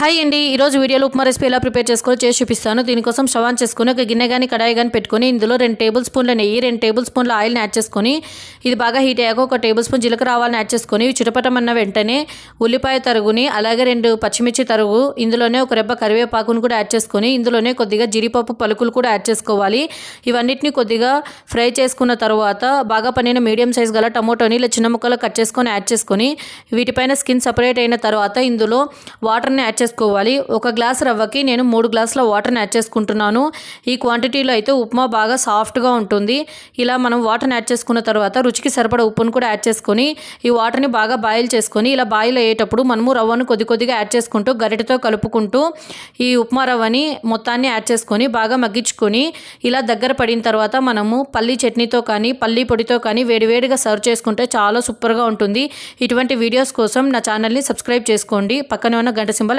Hi అండి, ఈరోజు వీడియోలో ఉప్మా రెసిపీ ఎలా ప్రిపేర్ చేసుకోవాలో చేసి చూపిస్తాను. దీనికోసం స్టవ్ ఆన్ చేసుకొని ఒక గిన్నె కానీ కడాయి కానీ పెట్టుకొని ఇందులో 2 టేబుల్ స్పూన్ల నెయ్యి, 2 టేబుల్ స్పూన్ల ఆయిల్ని యాడ్ చేసుకొని ఇది బాగా హీట్ అయ్యాక 1 టేబుల్ స్పూన్ జీలకర్ర ఆవాలని యాడ్ చేసుకొని చిటపటమన్న వెంటనే ఉల్లిపాయ తరుగుని అలాగే 2 పచ్చిమిర్చి తరుగు, ఇందులోనే ఒక రెబ్బ కరివేపాకును కూడా యాడ్ చేసుకొని ఇందులోనే కొద్దిగా జీడిపప్పు పలుకులు కూడా యాడ్ చేసుకోవాలి. ఇవన్నిటిని కొద్దిగా ఫ్రై చేసుకున్న తర్వాత బాగా పనిన మీడియం సైజ్ గల టమోటోని ఇలా చిన్న ముక్కలు కట్ చేసుకొని యాడ్ చేసుకొని వీటిపైన స్కిన్ సపరేట్ అయిన తర్వాత ఇందులో వాటర్ని యాడ్ చేసుకోవాలి. 1 గ్లాస్ రవ్వకి నేను 3 గ్లాసుల వాటర్ని యాడ్ చేసుకుంటున్నాను. ఈ క్వాంటిటీలో అయితే ఉప్మా బాగా సాఫ్ట్గా ఉంటుంది. ఇలా మనం వాటర్ని యాడ్ చేసుకున్న తర్వాత రుచికి సరిపడా ఉప్పును కూడా యాడ్ చేసుకొని ఈ వాటర్ని బాగా బాయిల్ చేసుకొని ఇలా బాయిల్ అయ్యేటప్పుడు మనము రవ్వను కొద్దిగా యాడ్ చేసుకుంటూ గరిటెతో కలుపుకుంటూ ఈ ఉప్మా రవ్వని మొత్తాన్ని యాడ్ చేసుకొని బాగా మగ్గించుకొని ఇలా దగ్గర పడిన తర్వాత మనము పల్లీ చట్నీతో కానీ పల్లీ పొడితో కానీ వేడివేడిగా సర్వ్ చేసుకుంటే చాలా సూపర్గా ఉంటుంది. ఇటువంటి వీడియోస్ కోసం నా ఛానల్ని సబ్స్క్రైబ్ చేసుకోండి. పక్కనే ఉన్న గంట సింబల్